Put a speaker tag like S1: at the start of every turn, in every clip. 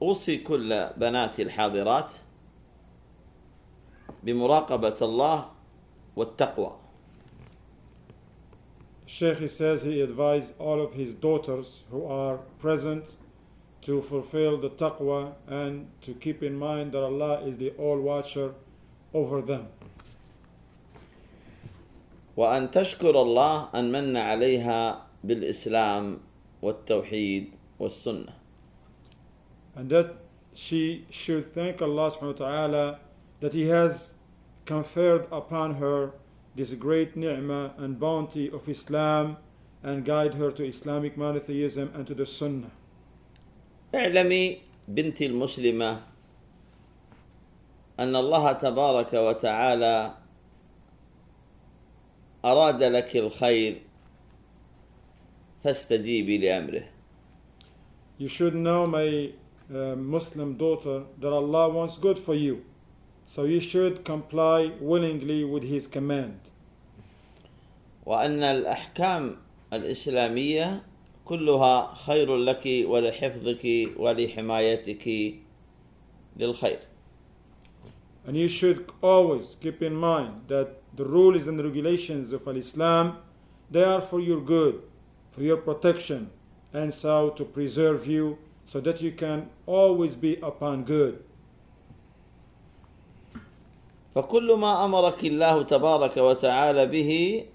S1: أوصي كل بناتي الحاضرات بمراقبة الله والتقوى.
S2: Sheykh, he says he advised all of his daughters who are present to fulfill the taqwa and to keep in mind that Allah is the all-watcher over them.
S1: وأن تشكر الله أن من عليها بالإسلام والتوحيد والسنة.
S2: And that she should thank Allah subhanahu wa ta'ala that He has conferred upon her this great ni'mah and bounty of Islam and guide her to Islamic monotheism and to the Sunnah.
S1: اعلمي بنتي المسلمة أن الله تبارك وتعالى أراد لك الخير فاستجيبي لأمره.
S2: You should know, my Muslim daughter, that Allah wants good for you. So you should comply willingly with His command.
S1: وأن الأحكام الإسلامية كلها خير لك ولحفظك ولحمايتك للخير.
S2: And you should always keep in mind that the rules and regulations of Islam, they are for your good, for your protection, and so to preserve you so that you can always be upon good.
S1: فكل ما أمرك الله تبارك وتعالى به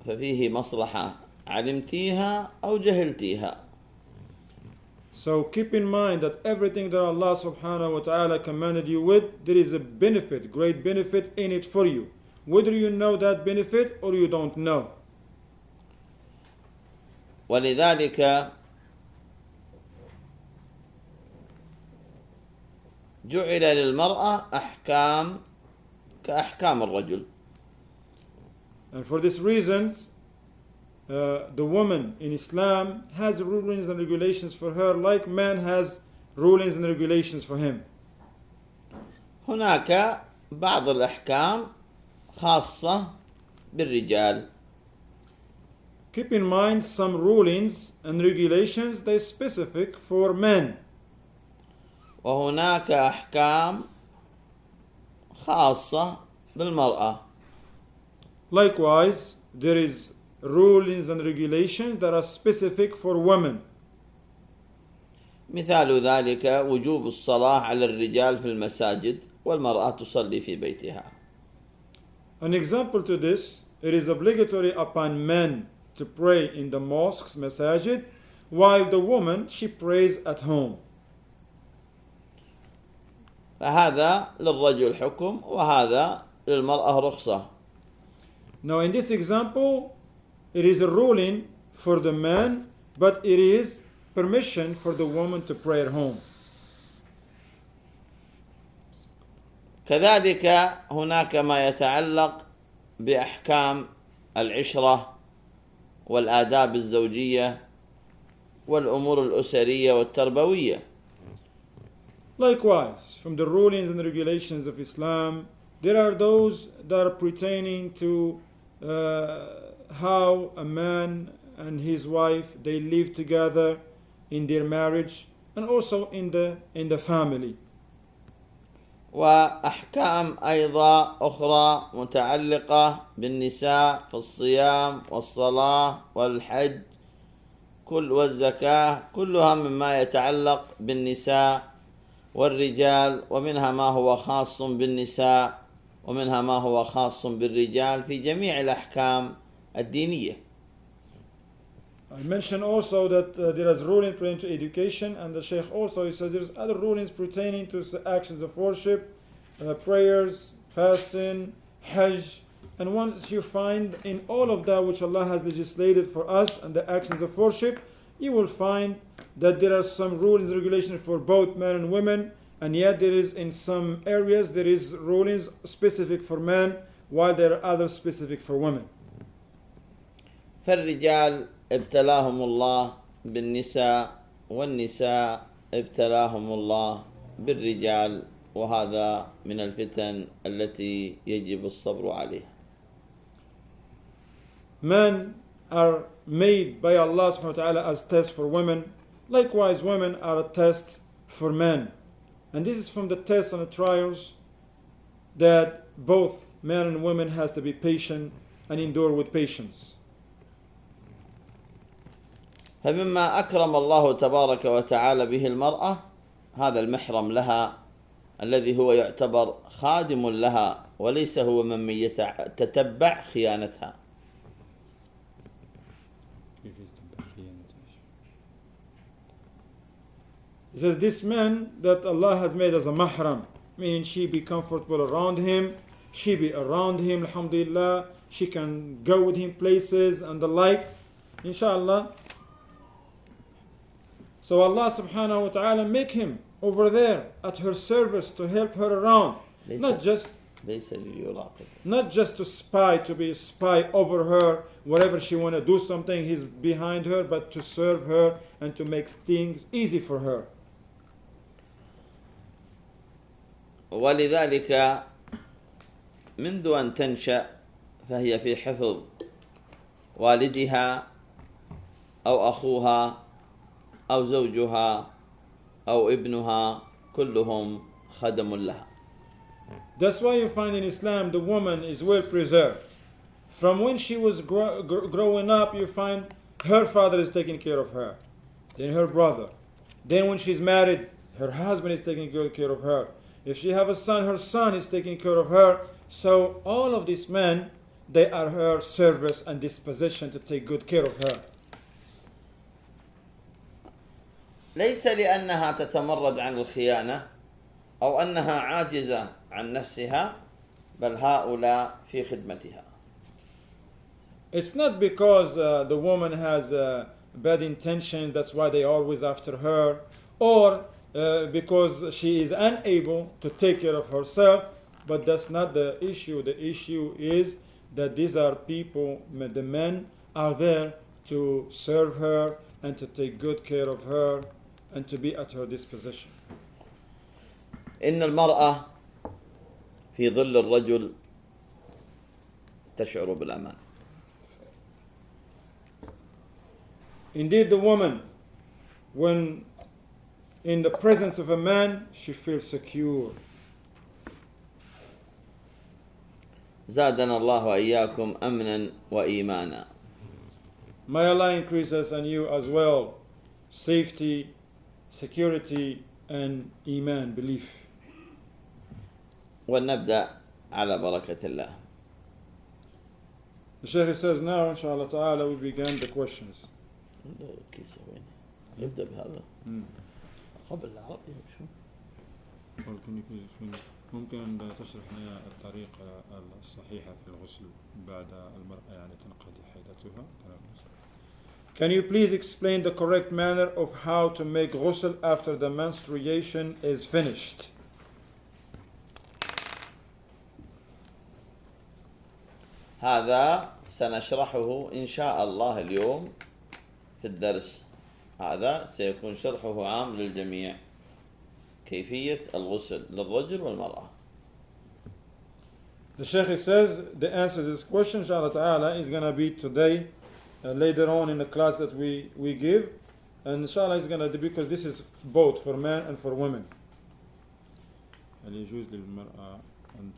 S1: ففيه مصلحة علمتيها أو جهلتيها.
S2: So keep in mind that everything that Allah subhanahu wa ta'ala commanded you with, there is a benefit, great benefit in it for you. Whether you know that benefit or you don't know.
S1: ولذلك جعل للمرأة أحكام كأحكام الرجل.
S2: And for these reasons, the woman in Islam has rulings and regulations for her like man has rulings and regulations for him.
S1: هناك بعض الأحكام خاصة بالرجال.
S2: Keep in mind some rulings and regulations they specific for men.
S1: وهناك أحكام خاصة بالمرأة.
S2: Likewise, there is rulings and regulations that are specific for women.
S1: مثال ذلك وجوب الصلاة على الرجال في المساجد والمرأة تصلي في بيتها.
S2: An example to this, it is obligatory upon men to pray in the mosques, masajid, while the woman, she prays at home.
S1: فهذا للرجل حكم وهذا للمرأة رخصة.
S2: Now in this example, it is a ruling for the man, but it is permission for the woman to pray at home.
S1: كذلك هناك ما يتعلق بأحكام العشرة والآداب الزوجية والأمور الأسرية والتربوية.
S2: Likewise, from the rulings and regulations of Islam, there are those that are pertaining to how a man and his wife, they live together in their marriage and also in the family.
S1: وأحكام أيضا أخرى متعلقة بالنساء في الصيام والصلاة والحج والزكاة، كلها مما يتعلق بالنساء والرجال، ومنها ما هو خاص بالنساء ومنها ما هو خاص بالرجال في جميع الأحكام الدينية.
S2: I mentioned also that there is ruling pertaining to education, and the Sheykh also, he says there's other rulings pertaining to actions of worship, prayers, fasting, hajj, and once you find in all of that which Allah has legislated for us and the actions of worship, you will find that there are some rulings and regulations for both men and women, and yet there is in some areas there is rulings specific for men while there are others specific for women.
S1: فالرجال ابتلاهم الله بالنساء والنساء ابتلاهم الله بالرجال، وهذا من الفتن التي يجب الصبر عليها.
S2: Men are made by Allah subhanahu wa ta'ala as tests for women. Likewise, women are a test for men. And this is from the tests and the trials that both men and women has to be patient and endure with patience.
S1: فمما أكرم الله تبارك وتعالى به المرأة هذا المحرم لها الذي هو يعتبر خادم لها وليس هو من يتتبع خيانتها.
S2: It says this man that Allah has made as a mahram, meaning she be comfortable around him, she be around him, alhamdulillah, she can go with him places and the like, inshallah. So Allah subhanahu wa ta'ala make him over there at her service to help her around, not just to spy, to be a spy over her, wherever she want to do something, he's behind her, but to serve her and to make things easy for her.
S1: ولذلك منذ أن تنشأ فهي في حفظ والدها أو أخوها أو زوجها أو ابنها كلهم خدم لها.
S2: That's why you find in Islam the woman is well preserved. From when she was growing up, you find her father is taking care of her, then her brother. Then when she's married, her husband is taking good care of her. If she have a son, her son is taking care of her. So all of these men, they are her service and disposition to take good care of her.
S1: ليس لأنها تتمرد عن الخيانة أو أنها عاجزة عن نفسها بل هؤلاء في خدمتها.
S2: It's not because the woman has bad intention, that's why they are always after her, or because she is unable to take care of herself, but that's not the issue. The issue is that these are people, the men are there to serve her and to take good care of her and to be at her disposition.
S1: إن المرأة في ظل الرجل تشعر بالأمان.
S2: Indeed, the woman, when in the presence of a man, she feels secure.
S1: زادنا الله وإياكم أمنا وإيمانا.
S2: May Allah increase us and you as well safety, security, and iman, belief.
S1: ونبدأ على بركة الله.
S2: The Sheykh says now, inshallah ta'ala, we begin the questions.
S1: نبدأ بهذا قبل العربي شو؟
S2: ممكن أن تشرح لنا الطريقة الصحيحة في الغسل بعد المرأة يعني تنقضي حيضتها؟ Can you please explain the correct manner of how to make ghusl after the menstruation is finished?
S1: هذا سنشرحه إن شاء الله اليوم في الدرس. هذا سيكون شرحه عام للجميع. كيفية الغسل للرجل والمرأة.
S2: The Sheikh says the answer to this question, inshallah ta'ala, is going to be today, later on in the class that we give. And inshallah is going to be, because this is both for men and for women. هل يجوز للمرأة أن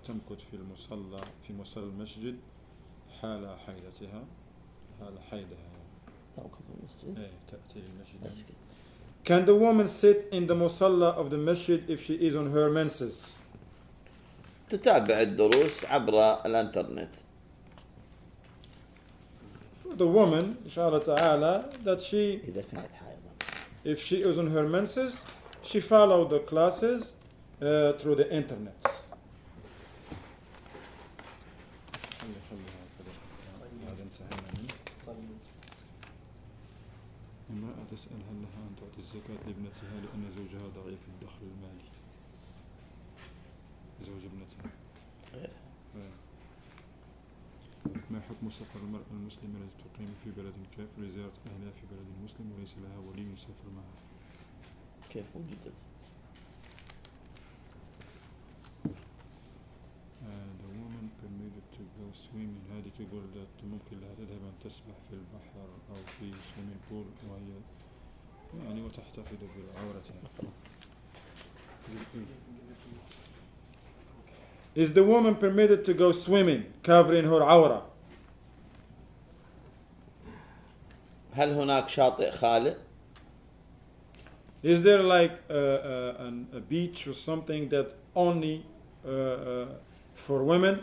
S2: تمكث في مصلى المسجد حال حيضتها؟ حال حيضها. تأتي للمسجد. Can the woman sit in the musalla of the masjid if she is on her menses?
S1: تتابع الدروس عبر الانترنت.
S2: For the woman, inshallah ta'ala, that she,
S1: إذا كانت حائضة.
S2: If she is on her menses, she follow the classes through the internet. امرأة تسأل هل لها أن تعطي الزكاة لابنتها لأن زوجها ضعيف الدخل المالي. زوج ابنتها. ما حكم سفر المرأة المسلمة التي تقيم في بلد كافر لزيارة أهلها في بلد مسلم وليس لها ولي يسافر معها؟
S1: كيف وجدت؟
S2: The woman permitted to go swimming. هذه تقول ممكن لها تذهب أن تسبح في البحر أو في swimming pool يعني وتحتفظ بعورتها. Is the woman permitted to go swimming covering her awra?
S1: هل هناك شاطئ خالئ؟
S2: Is there like a beach or something that only for women?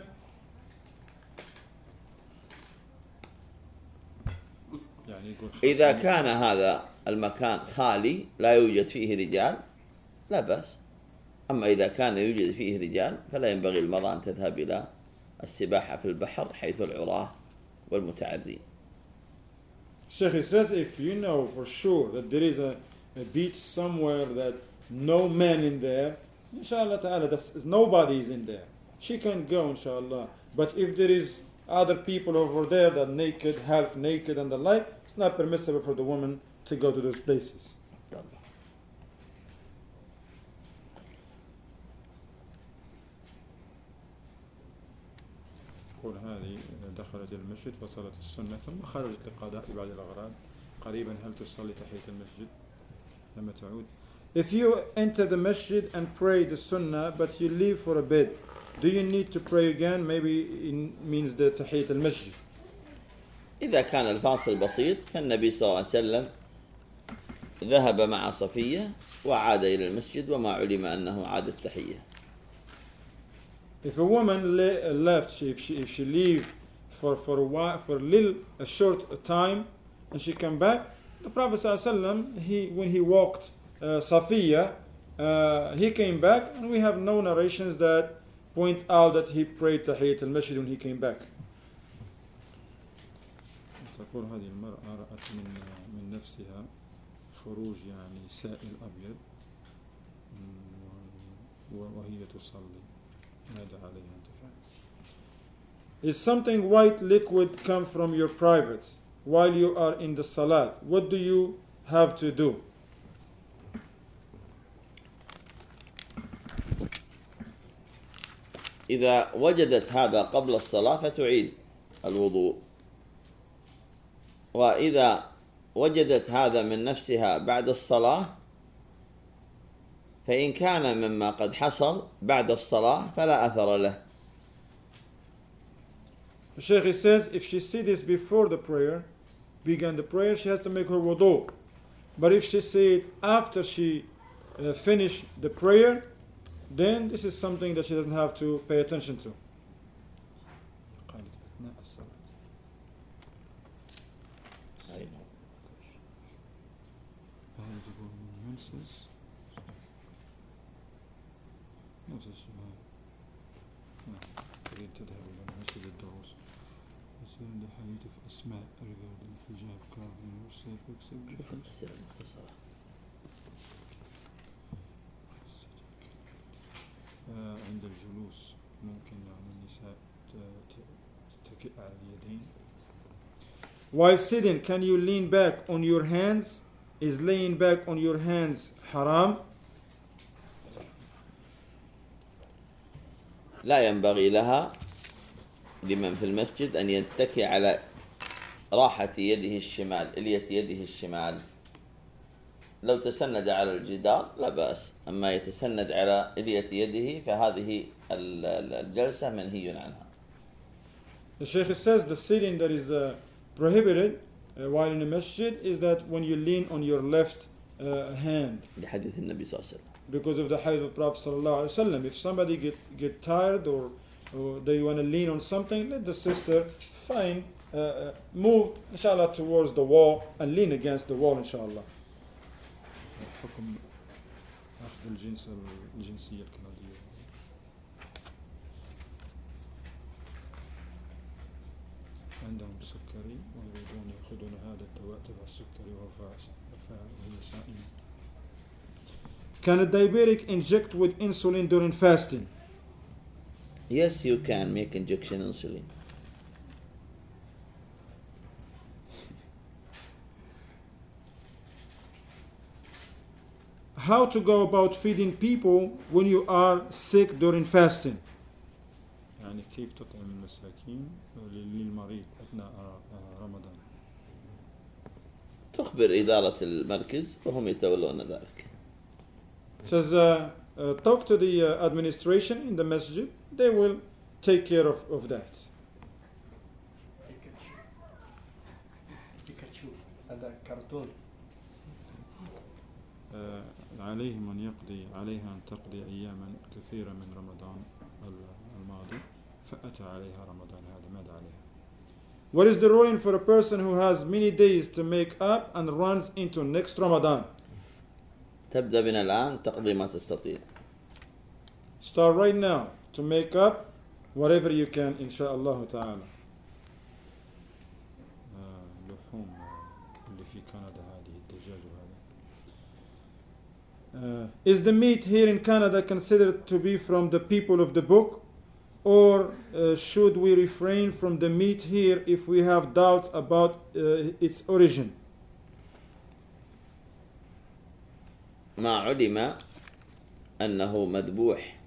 S1: إذا كان هذا المكان خالي لا يوجد فيه رجال لا بأس. أما إذا كان يوجد فيه رجال فلا ينبغي المرأة أن تذهب إلى السباحة في البحر حيث العراة والمتعرين.
S2: Sheikh says if you know for sure that there is a beach somewhere that no men in there, inshallah ta'ala, nobody is in there, she can go inshallah. But if there is other people over there that naked, half naked and the like, it's not permissible for the woman to go to those places. يقول هذه دخلت المسجد فصلت السنة ثم خرجت لقضاء بعض الأغراض قريبا هل تصلي تحية المسجد لما تعود? If you enter the masjid and pray the sunnah but you leave for a bit, do you need to pray again? Maybe it means the تحية المسجد.
S1: إذا كان الفاصل بسيط فالنبي صلى الله عليه وسلم ذهب مع صفية وعاد إلى المسجد وما علم أنه عاد التحية.
S2: If a woman left, if she leave for a while, for a short time, and she come back, the Prophet ﷺ, when he walked Safiya, he came back, and we have no narrations that point out that he prayed Tahiyyat al-Masjid when he came back. تقول هذه المرأة رأت من نفسها خروج يعني سائل أبيض وهي تصلي. Is something white liquid come from your private while you are in the salat? What do you have to do?
S1: إذا وجدت هذا قبل الصلاة فتعيد الوضوء، وإذا وجدت هذا من نفسها بعد الصلاة فإن كان مما قد حصل بعد الصلاة فلا أثر له.
S2: The Sheikh says if she sees this before the prayer, began the prayer, she has to make her wudu. But if she sees it after she finished the prayer, then this is something that she doesn't have to pay attention to. عند الجلوس ممكن يعني النساء تتكئ على اليدين. While sitting, can you lean back on your hands? Is laying back on your hands haram?
S1: لا ينبغي لها لمن في المسجد أن يتكئ على راحة يده الشمال، إلية يده الشمال. لو تسند على الجدار لا بأس، أما يتسند على إلية يده فهذه الجلسة منهي عنها.
S2: The Sheikh says the sitting that is prohibited while in a masjid is that when you lean on your left hand.
S1: لحديث النبي صلى الله عليه وسلم.
S2: Because of the hadith of the Prophet sallallahu alaihi wasallam. If somebody get tired or they want to lean on something, let the sister move inshallah towards the wall and lean against the wall inshallah. حكم أخذ الجنسية الكندية. عندهم سكري ويريدون يأخذون هذا الدواء تبع السكري وهي صائمة. Can a diabetic inject with insulin during fasting?
S1: Yes, you can make injection insulin.
S2: How to go about feeding people when you are sick during fasting? يعني كيف تطعم المساكين للمريض أثناء رمضان.
S1: تخبر إدارة المركز وهم يتولون ذلك.
S2: Says, talk to the administration in the masjid. They will take care of that.
S3: هذا كرتون.
S2: عليهم أن يقضي عليها أن تقضي أياما كثيرة من رمضان الماضي فأتى عليها رمضان هذا ماذا عليها. What is the ruling for a person who has many days to make up and runs into next Ramadan?
S1: تبدأ من الآن تقضي ما تستطيع.
S2: Start right now to make up whatever you can inshallah ta'ala. لحوم اللي في كندا هذه الدجاج وهذا. Is the meat here in Canada considered to be from the people of the book? Or should we refrain from the meat here if we have doubts about its origin?
S1: ما علم أنه مذبوح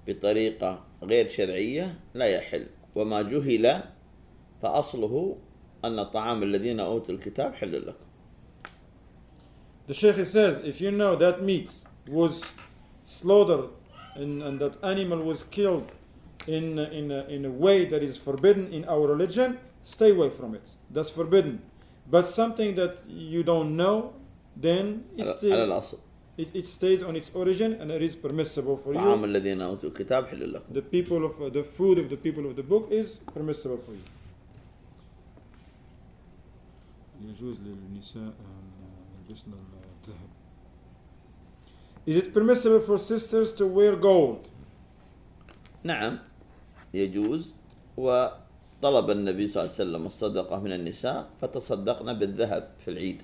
S1: بطريقة غير شرعية لا يحل، وما جهل فأصله أن الطعام الذين أوتوا الكتاب حل لكم.
S2: The Sheykh says, if you know that meat was slaughtered and that animal was killed in a way that is forbidden in our religion, stay away from it. That's forbidden. But something that you don't know, then it stays on its origin and it is permissible for you.
S1: طعام الذين أوتوا الكتاب حل لكم.
S2: The people of the food of the people of the book is permissible for you. يجوز للنساء أن يلبسن الذهب. Is it permissible for sisters to wear gold?
S1: نعم يجوز، وطلب النبي صلى الله عليه وسلم الصدقة من النساء فتصدقن بالذهب في العيد،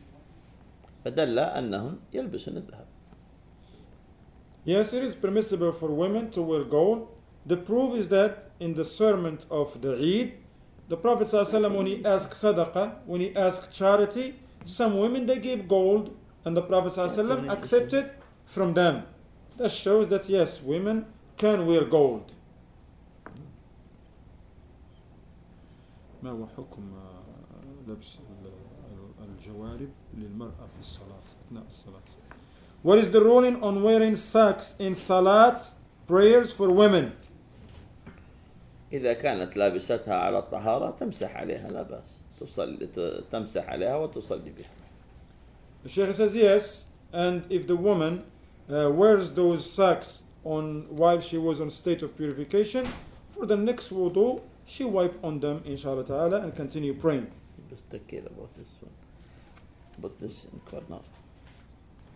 S1: فدل أنهم يلبسون الذهب.
S2: Yes, it is permissible for women to wear gold. The proof is that in the sermon of the Eid, the Prophet ﷺ, when he asked sadaqah, when he asked charity, some women they gave gold and the Prophet ﷺ accepted from them. That shows that yes, women can wear gold. ما هو حكم لبس الجوارب للمرأة في الصلاة أثناء الصلاة? What is the ruling on wearing socks in salat prayers for women?
S1: إذا كانت لابستها على الطهارة تمسح عليها لا بأس، تمسح عليها وتصلي بها.
S2: The Sheikh says yes, and if the woman wears those socks while she was on state of purification, for the next wudu, she wipe on them inshallah ta'ala and continue praying.
S1: Just take care about this one. Put this in corner.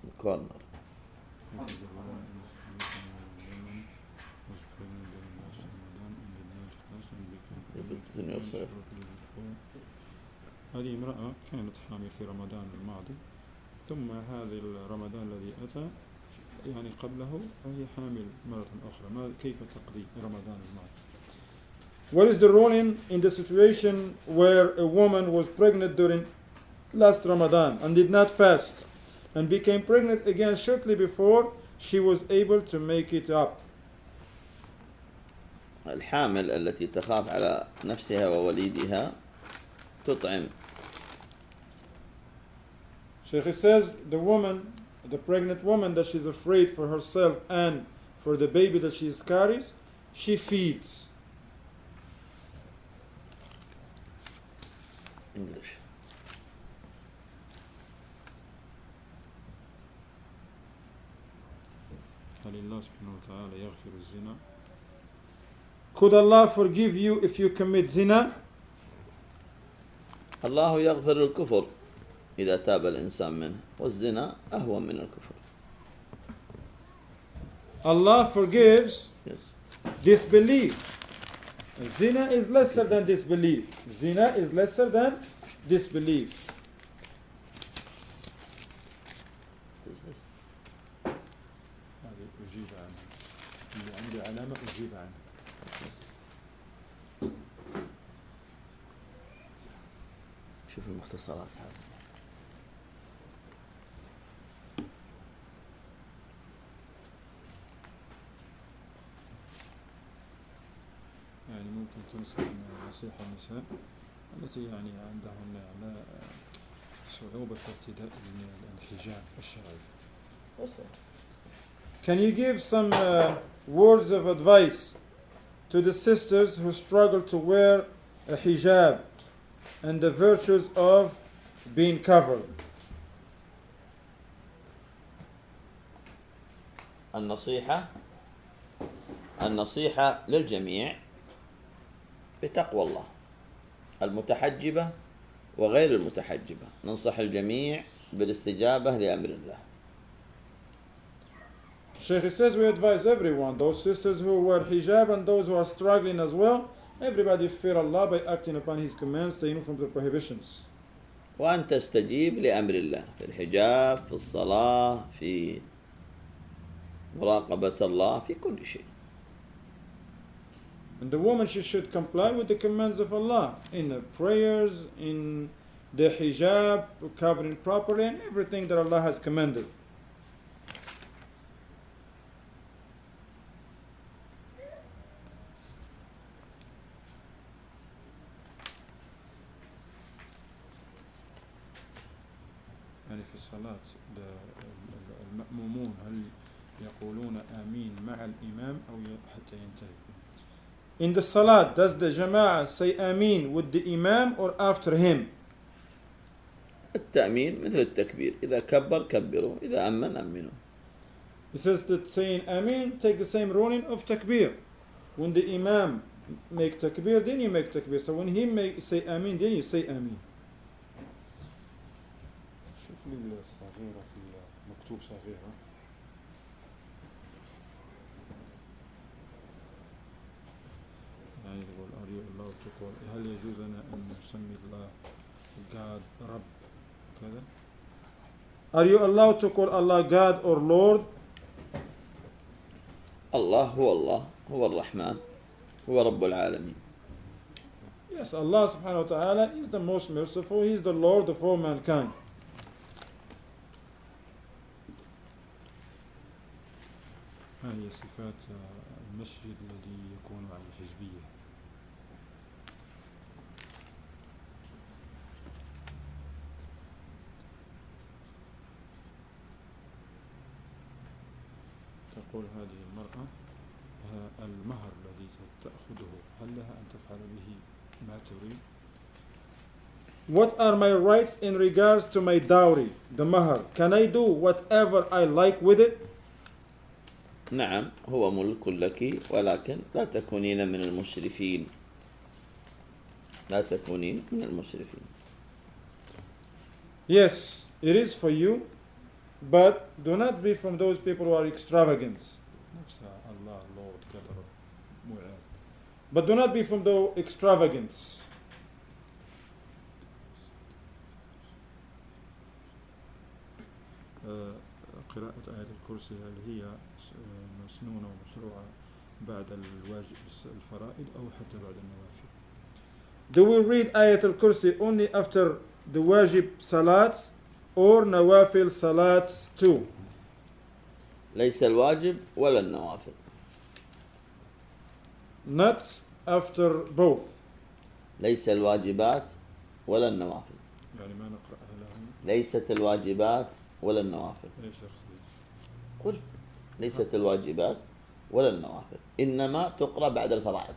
S1: In corner.
S2: هذه امرأة كانت حامل في رمضان الماضي، ثم هذا الرمضان الذي أتى يعني قبله هي حامل مرة أخرى. كيف تقضي رمضان الماضي? What is the ruling in the situation where a woman was pregnant during last Ramadan and did not fast and became pregnant again shortly before she was able to make it up?
S1: الحامل التي تخاف على نفسها ووليدها تطعم.
S2: Sheykh says the pregnant woman that she's afraid for herself and for the baby that she carries, she feeds.
S1: English.
S2: هل الله سبحانه وتعالى يغفر الزنا? Could Allah forgive you if you commit zina?
S1: الله يغفر الكفر إذا تاب الإنسان منه، والزنا أهون من الكفر.
S2: Allah forgives
S1: Yes.
S2: disbelief. Zina is lesser than disbelief. Zina is lesser than disbelief.
S1: What is this?
S2: هذه أجيب عنها. اللي عندي علامة أجيب عنها.
S1: شوف المختصرات هذه.
S2: يعني ممكن تنصح نصيحة النساء التي يعني عندهن صعوبة ارتداء الحجاب الشرعي.
S1: وصل.
S2: Can you give some words of advice to the sisters who struggle to wear a hijab and the virtues of being covered?
S1: النصيحة للجميع بتقوى الله، المتحجبة وغير المتحجبة، ننصح الجميع بالاستجابة لأمر الله.
S2: Sheykh says we advise everyone, those sisters who wear hijab and those who are struggling as well, everybody fear Allah by acting upon His commands, staying from the prohibitions.
S1: وأن تستجيب لأمر الله في الحجاب، في الصلاة، في مراقبة الله، في كل شيء.
S2: And the woman, she should comply with the commands of Allah in the prayers, in the hijab, covering properly, and everything that Allah has commanded. يعني في الصلاة المأمومون هل يقولون آمين مع الإمام أو حتى ينتهي؟ In the salat, does the jama'ah say Ameen with the imam or after him?
S1: التأمين مثل التكبير، إذا كبر كبروا، إذا أمن أمنوا.
S2: It says that saying Ameen take the same ruling of takbir. When the imam make takbir, then you make takbir. So when he say Ameen, then you say Ameen. شوف لي الصغيرة في مكتوب صغيرة. يعني يقول are you allowed to call هل يجوز لنا أن نسمي الله God رب كذا؟ Are you allowed to call Allah God or Lord?
S1: الله هو الرحمن، هو رب العالمين.
S2: Yes, Allah subhanahu wa ta'ala is the most merciful, He is the Lord of all mankind. هذه صفات المسجد الذي يكون على الحزبية. تقول هذه المرأة المهر الذي تأخذه هل لها أن تفعل به ما تريد؟ What are my rights in regards to my dowry, the mahar? Can I do whatever I like with it?
S1: نعم، هو ملك لك، ولكن لا تكونين من المسرفين. لا تكونين من المسرفين.
S2: Yes, it is for you, but do not be from those people who are extravagant. But do not be from the extravagance. قراءة آية الكرسي هل هي مسنونة ومشروعة بعد الواجب الفرائض أو حتى بعد النوافل؟ Do we read آية الكرسي only after the wajib salats or nawafil salats too?
S1: ليس الواجب ولا النوافل.
S2: Not after both.
S1: ليس الواجبات ولا النوافل.
S2: يعني ما نقرأها لهم.
S1: ليست الواجبات ولا النوافل. قل ليست الواجبات ولا النوافل، إنما تقرأ بعد الفرائض،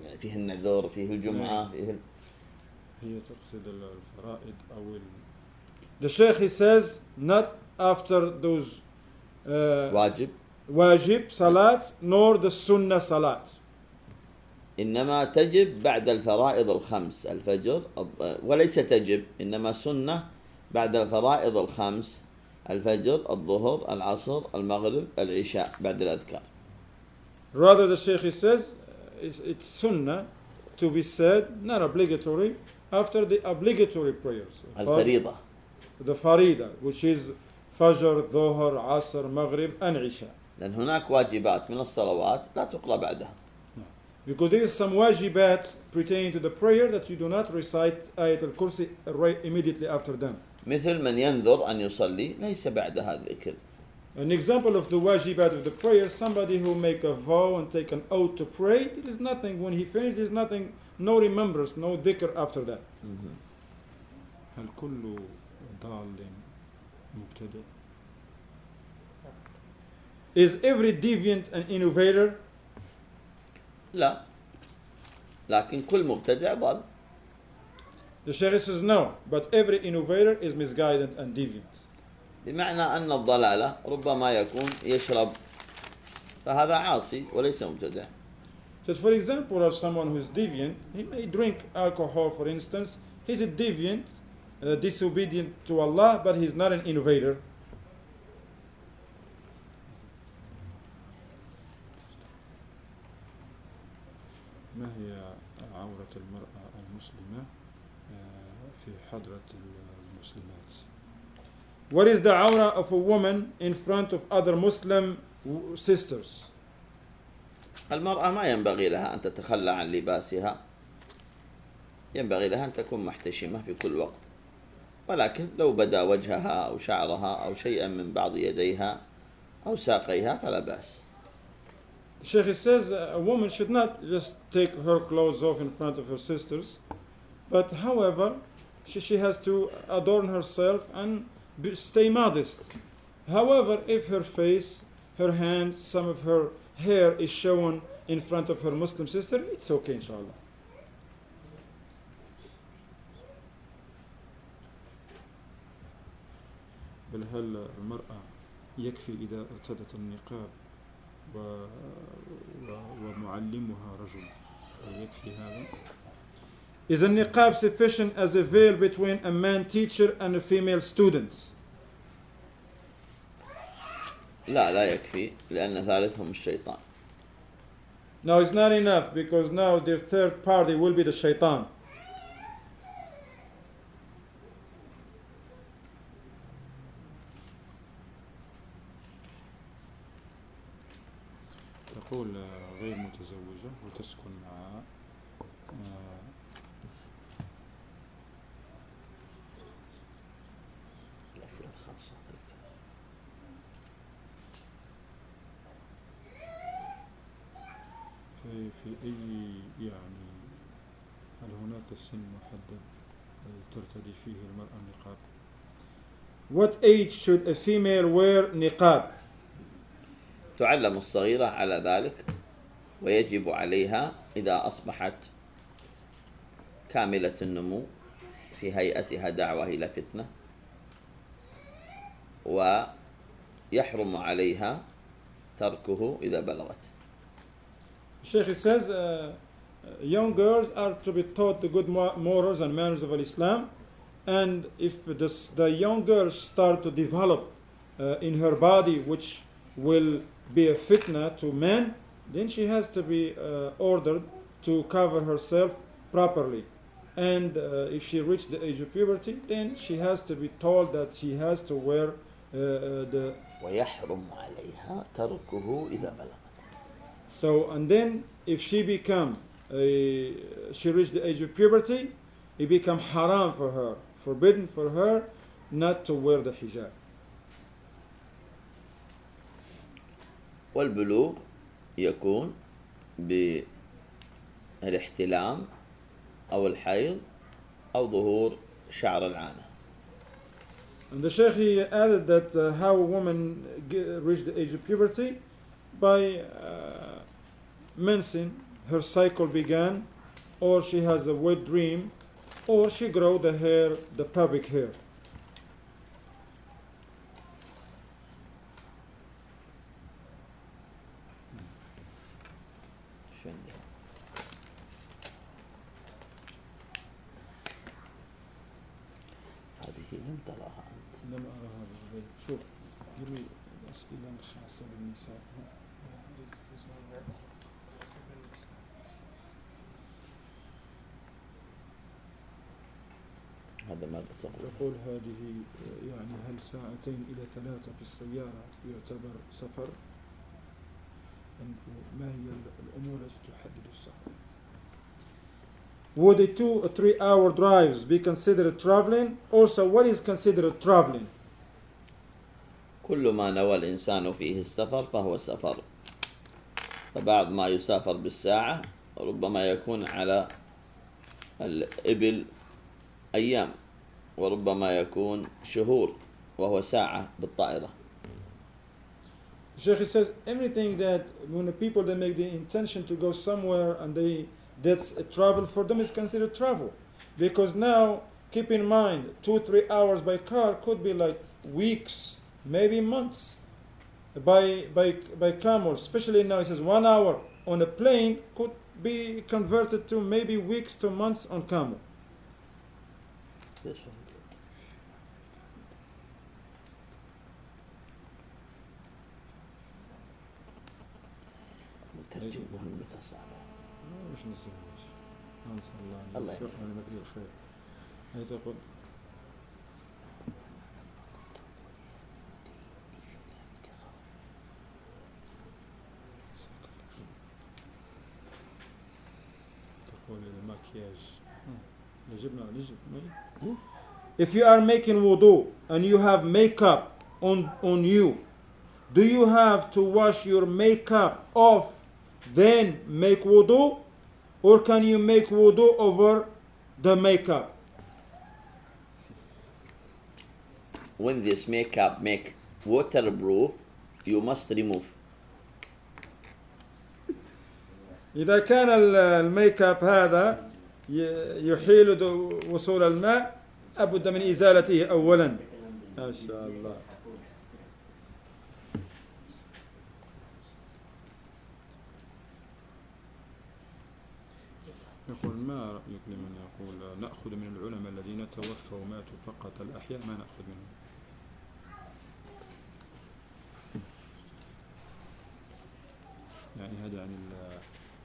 S1: يعني فيه النذر، فيه الجمعة، فيه
S2: هي تقصد الفرائض أو The Sheykh, he says not after those wajib salats nor the sunnah salats.
S1: إنما تجب بعد الفرائض الخمس، الفجر، وليس تجب، إنما سنة بعد الفرائض الخمس، الفجر، الظهر، العصر، المغرب، العشاء، بعد الأذكار.
S2: Rather the Sheikh, he says it's sunnah to be said, not obligatory, after the obligatory prayers.
S1: الفريضة.
S2: The farida, which is fajr, dhuhr, asr, maghrib and isha.
S1: لأن هناك واجبات من الصلوات لا تقرأ بعدها.
S2: Because there is some wajibat pertaining to the prayer that you do not recite ayat al-kursi right immediately after them.
S1: مثل من ينذر أن يصلي ليس بعدها الذكر.
S2: An example of the wajibat of the prayer, somebody who make a vow and take an oath to pray, there is nothing, when he finished, there is nothing, no remembrance, no dhikr after that.
S4: هل كل
S2: ضال مبتدئ. Is every deviant an innovator?
S1: لا، لكن كل مبتدع ضال.
S2: The Sheikh says no, but every innovator is misguided and deviant.
S1: بمعنى أن الضلالة ربما يكون يشرب، فهذا عاصي وليس مبتدع.
S2: So for example, as someone who is deviant, he may drink alcohol, for instance. He's a deviant, disobedient to Allah, but he's not an innovator. ما هي عورة المرأة المسلمة في حضرة المسلمات؟ What is the aura of a woman in front of other Muslim sisters?
S1: المرأة ما ينبغي لها أن تتخلى عن لباسها، ينبغي لها أن تكون محتشمة في كل وقت، ولكن لو بدا وجهها أو شعرها أو شيئا من بعض يديها أو ساقيها فلا بأس.
S2: Sheikh says a woman should not just take her clothes off in front of her sisters, but however, she has to adorn herself and stay modest. However, if her face, her hands, some of her hair is shown in front of her Muslim sister, it's okay, inshallah. بل هل المرأة يكفي إذا ارتدت النقاب ومعلمها رجل يكفي هذا؟ Is a niqab sufficient as a veil between a man teacher and a female student?
S1: لا يكفي، لأن ثالثهم الشيطان.
S2: No, it's not enough, because now their third party will be the shaitan. تقول غير متزوجة وتسكن مع
S1: الأسئلة الخاصة
S2: في أي يعني هل هناك سن محدد ترتدي فيه المرأة النقاب؟ What age should a female wear niqab?
S1: تعلم الصغيرة على ذلك، ويجب عليها إذا أصبحت كاملة النمو في هيئتها دعوة إلى فتنة، ويحرم عليها تركه إذا بلغت.
S2: Sheikh says young girls are to be taught the good morals and manners of Islam, and if the young girls start to develop in her body which will be a fitna to men, then she has to be ordered to cover herself properly. And if she reached the age of puberty, then she has to be told that she has to wear the...
S1: ويحرم عليها تركه إذا بلغت.
S2: So, and then if she reached the age of puberty, it become haram for her, forbidden for her not to wear the hijab.
S1: والبلوغ يكون بالاحتلام أو الحيض أو ظهور شعر العانة.
S2: And the Sheikh he added that how a woman reached the age of puberty by mention her cycle began, or she has a wet dream, or she grow the hair, the pubic hair.
S1: هذه لم تراها أنت.
S2: لم أرى هذا. شوف يروي أسئلة خاصة بالنساء.
S1: هذا ما
S2: يقول هذه يعني هل 2 إلى 3 في السيارة يعتبر سفر؟ ما هي الأمور التي تحدد السفر؟ Would a 2 or 3 hour drives be considered traveling? Also, what is considered traveling?
S1: كل ما نوى الإنسان فيه السفر فهو سفر. فبعض ما يسافر بالساعة ربما يكون على الإبل أيام، وربما يكون شهور وهو ساعة بالطائرة.
S2: Sheikh says everything that when the people they make the intention to go somewhere and that's a travel for them is considered travel, because now keep in mind 2-3 hours by car could be like weeks, maybe months by camel. Especially now it says 1 hour on a plane could be converted to maybe weeks to months on camel. وش نسوي؟ نسأل الله أن يوفقنا لما فيه الخير. هي تقول المكياج. If you are making wudu and you have makeup on you, do you have to wash your makeup off then make wudu, or can you make wudu over the makeup?
S1: When this makeup make waterproof, you must remove.
S2: إذا كان الميك اب هذا يحيل وصول الماء أبد من إزالته أولا. ما شاء الله. يقول ما رأيك لمن يقول نأخذ من العلماء الذين توفوا وماتوا فقط، الأحياء ما نأخذ منهم؟ يعني هذا يعني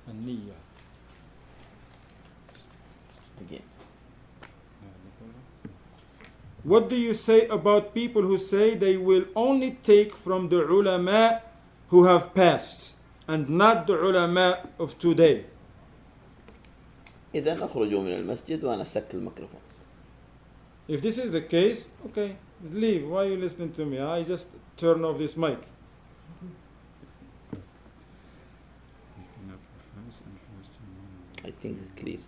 S2: النية. What do you say about people who say they will only take from the ulama who have passed and not the ulama of today?
S1: إذا أخرجوا من المسجد وأنا أسكر الميكروفون.
S2: If this is the case, okay, leave. Why are you listening to me? I just turn off this mic.
S1: I think it's clear.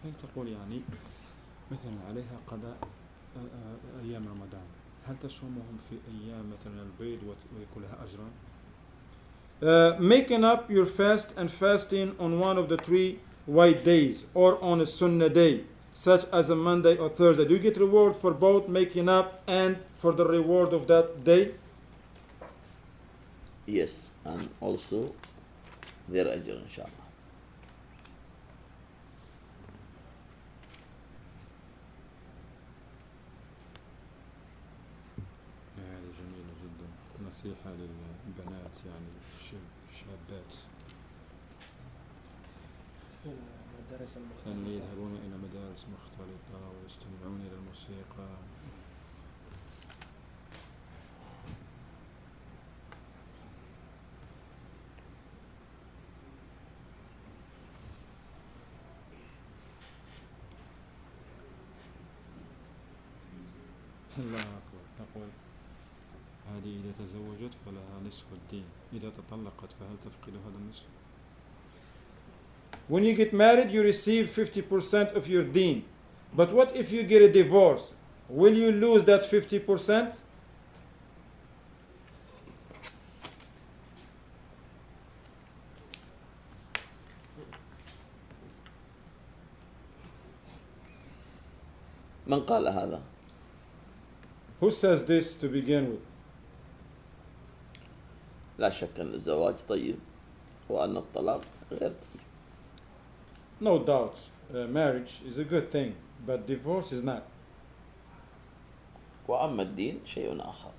S2: هل تقول يعني مثلا عليها قضاء أيام رمضان، هل تصومهم في أيام مثلا البيض ويكون لها أجران؟ Making up your fast and fasting on one of the 3 white days or on a sunnah day, such as a Monday or Thursday, do you get reward for both making up and for the reward of that day?
S1: Yes, and also their ajr inshallah.
S2: هذه جميلة جدا، نصيحة للبنات يعني الشابات أن يذهبون إلى مدارس مختلطة ويستمعون إلى الموسيقى. الله أكبر. تقول هذه إذا تزوجت فلها نصف الدين، إذا تطلقت فهل تفقد هذا النصف؟ When you get married, you receive 50% of your deen. But what if you get a divorce? Will you lose that 50%?
S1: من قال هذا؟
S2: Who says this to begin with?
S1: لا شك أن الزواج طيب وأن الطلاق غير طيب.
S2: No doubt, marriage is a good thing, but divorce is not.
S1: وأما الدين شيء آخر.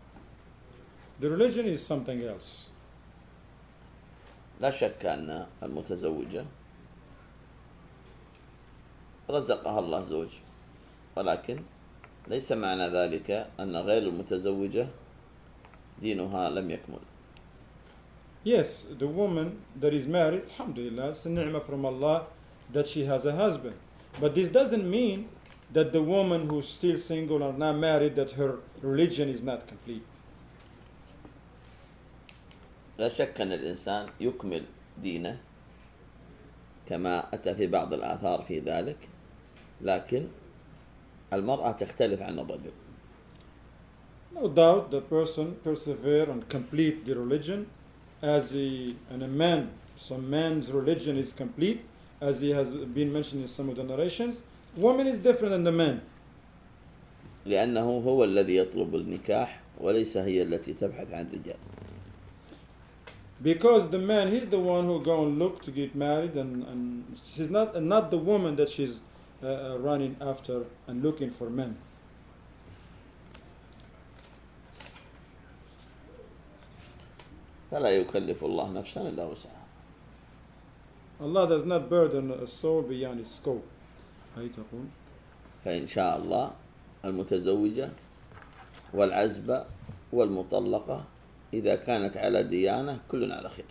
S2: The religion is something else.
S1: لا شك أن المتزوجة رزقها الله زوج، ولكن ليس معنى ذلك أن غير المتزوجة دينها لم يكمل.
S2: Yes, the woman that is married, alhamdulillah, it's a ni'mah from Allah that she has a husband. But this doesn't mean that the woman who's still single or not married, that her religion is not complete.
S1: لا شك أن الإنسان يكمل دينه كما أتى في بعض الآثار في ذلك، لكن المرأة تختلف عن الرجل.
S2: No doubt the person persevere and complete the religion as and a man, some man's religion is complete as he has been mentioned in some of the narrations. Woman is different than the man.
S1: لأنه هو الذي يطلب النكاح وليس هي التي تبحث عن رجال.
S2: Because the man, he's the one who go and look to get married, and she's not the woman that she's running after and looking for men.
S1: فلا يكلف الله نفسا إلا وسعها.
S2: Allah does not burden a soul beyond its scope. هي تقول
S1: فإن شاء الله المتزوجة والعزبة والمطلقة إذا كانت على ديانة كل على خير.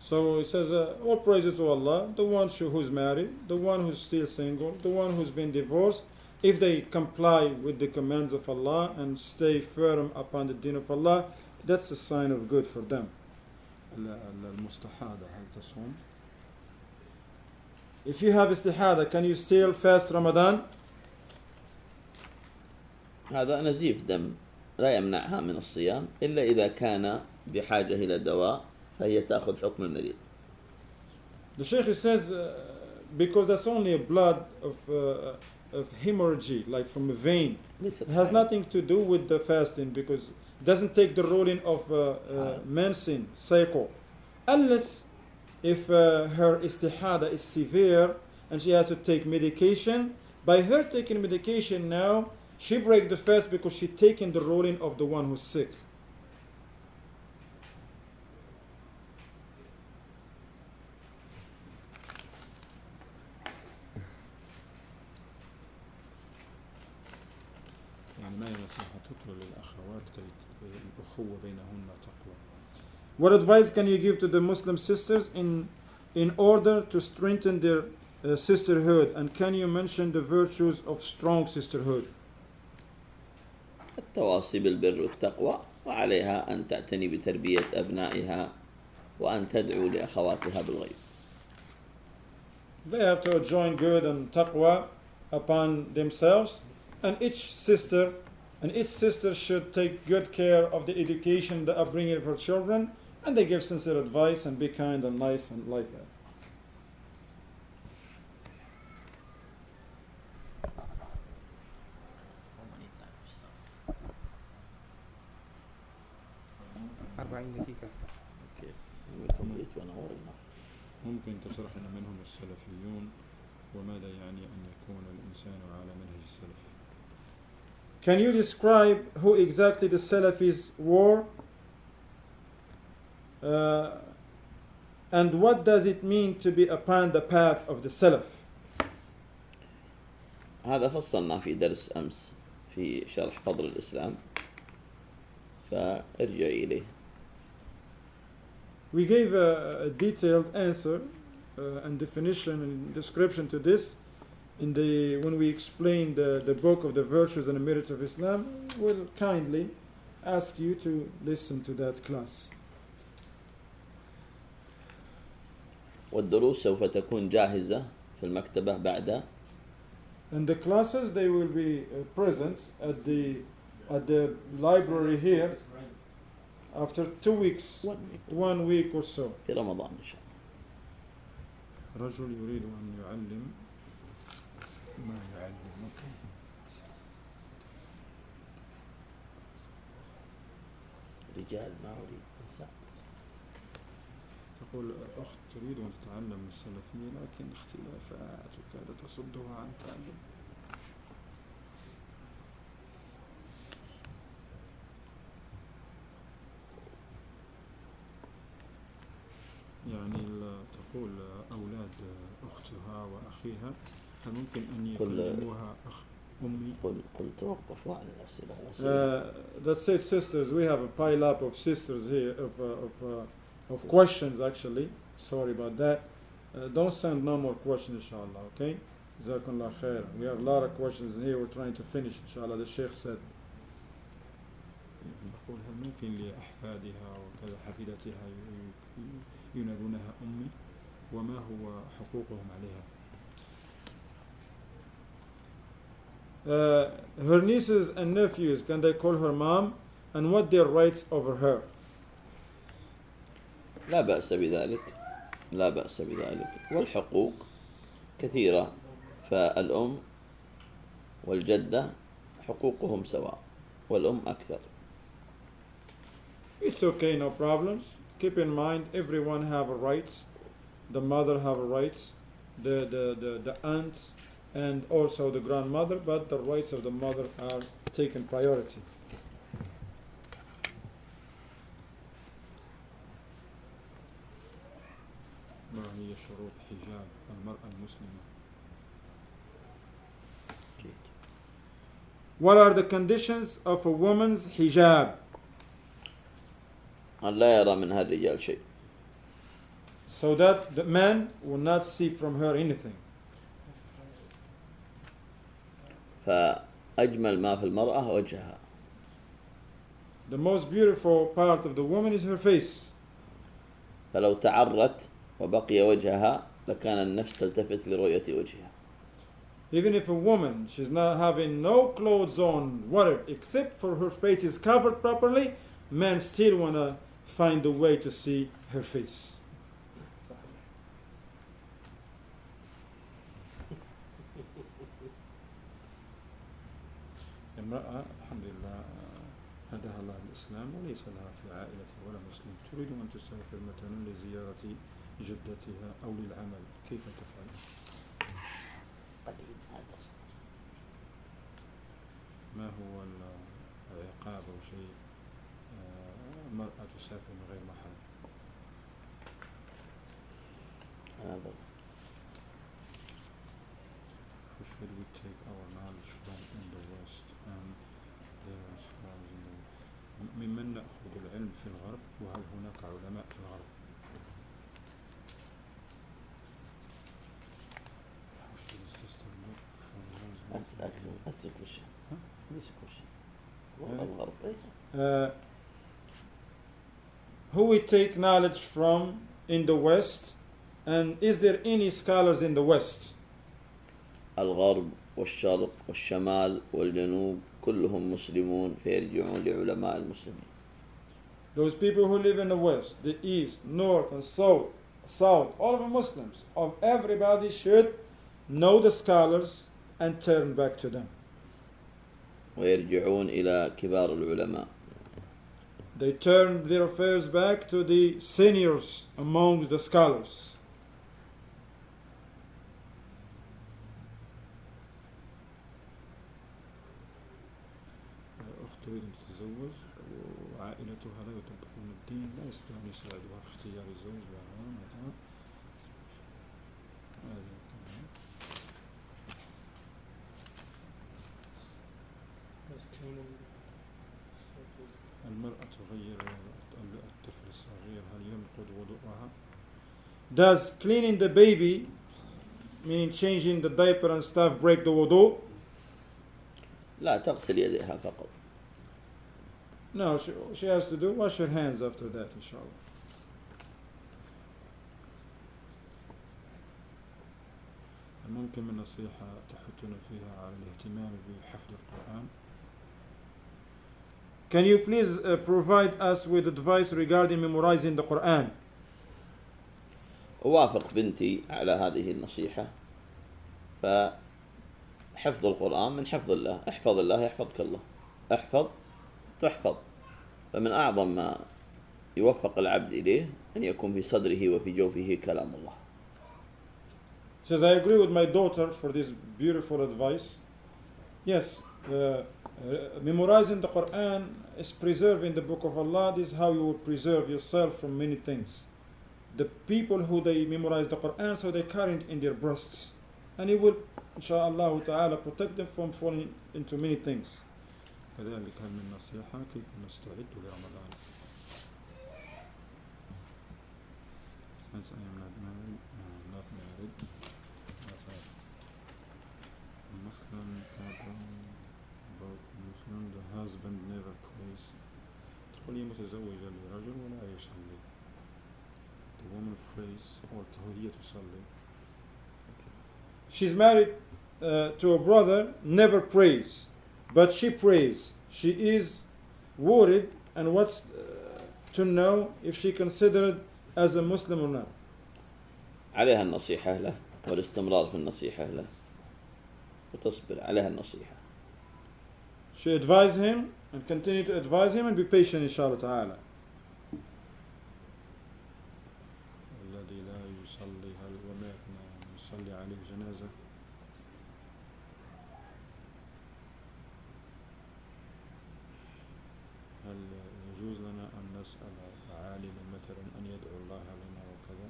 S2: So it says, all praises to Allah, the one who's married, the one who's still single, the one who's been divorced, if they comply with the commands of Allah and stay firm upon the deen of Allah, that's a sign of good for them. المستحاضة هل تصوم? If you have istihada, can you still fast Ramadan?
S1: هذا نزيف دم لا يمنعها من الصيام إلا إذا كان بحاجة إلى دواء فهي تأخذ حكم المريض.
S2: The Sheykh says because that's only a blood of hemorrhage, like from a vein. It has nothing to do with the fasting because it doesn't take the ruling of medicine, cycle. Unless if her istihada is severe and she has to take medication, by her taking medication now, she breaks the fast because she's taking the ruling of the one who's sick. What advice can you give to the Muslim sisters in order to strengthen their sisterhood, and can you mention the virtues of strong sisterhood?
S1: التواصي بالبر والتقوى وعليها أن تعتني بتربية أبنائها وأن تدعو لأخواتها بالغيب.
S2: They have to join good and taqwa upon themselves, and each sister should take good care of the education, the upbringing of her children, and they give sincere advice and be kind and nice and like that. ممكن تشرح لنا منهم السلفيون وماذا يعني أن يكون الإنسان على منهج السلف. Can you describe who exactly the Salafis were? And what does it mean to be upon the path of the Salaf?
S1: هذا فصلنا في درس أمس في شرح فضل الإسلام فارجع إليه.
S2: We gave a detailed answer and definition and description to this when we explained the book of the virtues and the merits of Islam. We'll kindly ask you to listen to that class.
S1: والدروس سوف تكون جاهزة في المكتبة بعد.
S2: And the classes, they will be present at the library here after 2 weeks, 1 week or so.
S1: في رمضان إن شاء الله.
S2: رجل يريد أن يعلم ما يعلم.
S1: رجال ما أريد نساء.
S2: تقول الأخت تريد أن تتعلم السلفية لكن اختلافات وكاد تصدها عن تعلم. يعني تقول أولاد أختها وأخيها هل ممكن أن يكلموها أمي؟
S1: قل توقفوا عن الأسئلة.
S2: That's it, sisters. We have a pile up of sisters here of questions actually. Sorry about that. Don't send no more questions, inshallah. Okay? Jazakumullah khair. We have a lot of questions in here. We're trying to finish, inshallah. The Sheikh said. أقول هل ممكن لأحفادها وكذا حفيدتها ينادونها أمي وما هو حقوقهم عليها؟ her nieces and nephews, can they call her mom? And what their rights over her?
S1: لا بأس بذلك، لا بأس بذلك، والحقوق كثيرة، فالأم والجدة حقوقهم سواء، والأم أكثر.
S2: It's okay, no problems. Keep in mind, everyone have rights. The mother have rights, the aunt, and also the grandmother, but the rights of the mother are taken priority. ما هي شروط حجاب المرأة المسلمة؟ What are the conditions of a woman's hijab?
S1: أن لا يرى منها الرجال شيء.
S2: So that the man will not see from her anything.
S1: فأجمل ما في المرأة وجهها.
S2: The most beautiful part of the woman is her face.
S1: فلو تعرت وبقي وجهها لكان النفس تلتفت لرؤية وجهها.
S2: Even if a woman, she's not having no clothes on, whatever, except for her face is covered properly, men still want to find a way to see her face. امرأة الحمد لله هداها الله الإسلام وليس لها في عائلتها ولا مسلم تريد أن تسافر مثلا لزيارة جدتها أو للعمل، كيف تفعل؟ ما هو العقاب أو شيء مرأة تسافر من غير محرم؟ Who should we take our knowledge from in the West and there are scholars in the West? ممن نأخذ العلم في الغرب وهل هناك علماء في الغرب؟ How should a sister look for those?
S1: That's a question. This question.
S2: Who we take knowledge from in the West, and is there any scholars in the West?
S1: الغرب والشرق والشمال والجنوب كلهم مسلمون فيرجعون لعلماء المسلمين.
S2: Those people who live in the West, the East, North, and South, all of them Muslims. Of everybody should know the scholars and turn back to them.
S1: ويرجعون إلى كبار العلماء.
S2: They turn their affairs back to the seniors among the scholars. أخت تريد أن تتزوج وعائلتها لا يطبقون الدين لا يستطيعون يساعدوها في اختيار الزوج المرأة تغير الطفل الصغير هل ينقض وضوءها؟ Does cleaning the baby, meaning changing the diaper and stuff, break the wudu?
S1: لا تغسل يديها فقط.
S2: No, she has to do wash her hands after that, inshallah. ممكن من نصيحة تحثنا فيها على الاهتمام بحفظ القرآن. Can you please provide us with advice regarding memorizing the Quran?
S1: أوافق بنتي على هذه النصيحة، فحفظ القرآن من حفظ الله، احفظ الله يحفظك الله، احفظ تحفظ، فمن أعظم ما يوفق العبد إليه أن يكون في صدره وفي جوفه كلام الله.
S2: Says, I agree with my daughter for this beautiful advice. Yes, memorizing the Quran is preserving the book of Allah. This is how you will preserve yourself from many things. The people who they memorize the Quran, so they carry it in their breasts. And it will, inshallah ta'ala, protect them from falling into many things. كذلك من نصيحة كيف نستعد لرمضان. Since I am not married, Muslim the husband never prays. تقول هي متزوجة لرجل ولا يصلي. The woman prays or هي تصلي. She's married to a brother never prays, but she prays. She is worried and wants to know if she considered as a Muslim or not.
S1: عليها النصيحة له والاستمرار في النصيحة له وتصبر عليها النصيحة.
S2: She advised him and continue to advise him and be patient inshallah ta'ala. الذي لا يصلي هل وماتنا يصلي عليه جنازة. هل يجوز لنا أن نسأل عالما مثلا أن يدعو الله لنا وكذا؟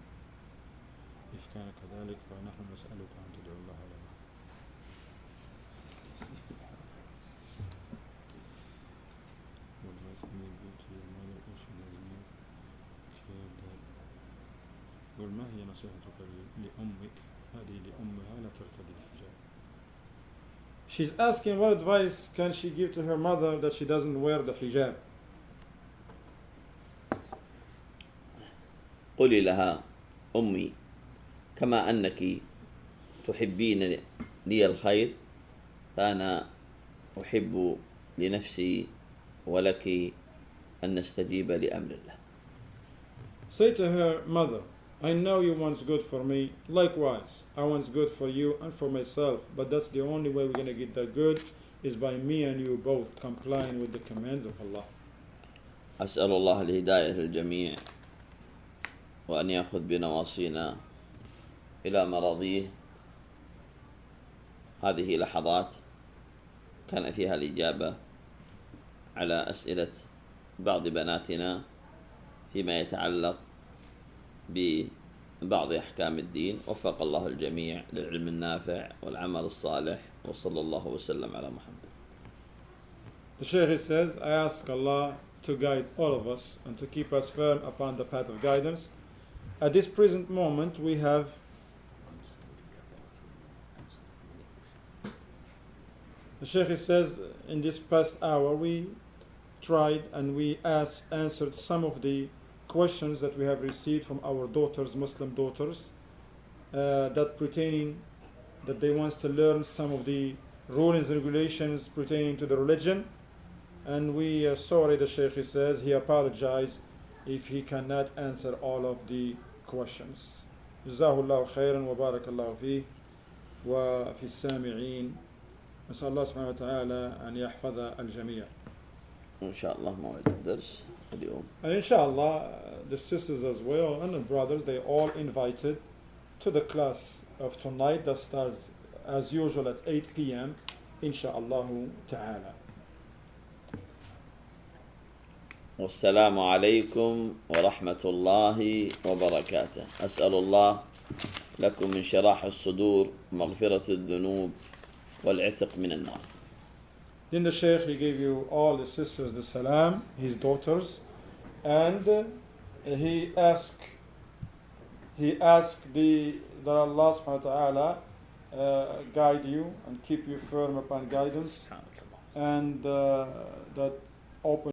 S2: إذا كان كذلك فنحن نسألك أن تدعو الله لنا. قل ما هي نصيحتك لأمك؟ هذه لأمها لا ترتدي الحجاب. She's asking what advice can she give to her mother that she doesn't wear the hijab.
S1: قولي لها أمي كما أنك تحبين لي الخير فأنا أحب لنفسي ولك أن نستجيب لأمر الله.
S2: Say to her, mother, I know you want good for me. Likewise, I want good for you and for myself. But that's the only way we're going to get that good is by me and you both complying with the commands of Allah.
S1: أسأل الله الهداية للجميع وأن يأخذ بنواصينا إلى مراضيه. هذه لحظات كان فيها الإجابة على أسئلة بعض بناتنا فيما يتعلق ببعض أحكام الدين. وفق الله الجميع للعلم النافع والعمل الصالح وصلى الله وسلم على محمد.
S2: The Sheykh says, I ask Allah to guide all of us and to keep us firm upon the path of guidance. At this present moment we have the Sheikh says in this past hour we tried and we answered some of the questions that we have received from our daughters, Muslim daughters, that they want to learn some of the rulings and regulations pertaining to the religion. And we are sorry, the Sheikh says, he apologized if he cannot answer all of the questions. Jazahullahu khairan wa barakallahu fih wa fi السامعين. نسأل الله سبحانه وتعالى أن يحفظ الجميع.
S1: إن شاء الله موعد الدرس اليوم.
S2: And inshallah, the sisters as well and the brothers, they all invited to the class of tonight that starts as usual at 8 p.m. Inshallah ta'ala.
S1: والسلام عليكم ورحمة الله وبركاته. أسأل الله لكم من شراح الصدور مغفرة الذنوب والعتق من النار.
S2: Then the Sheikh, he gave you all the sisters the salam, his daughters, and he asked that Allah subhanahu wa ta'ala guide you and keep you firm upon guidance, and that open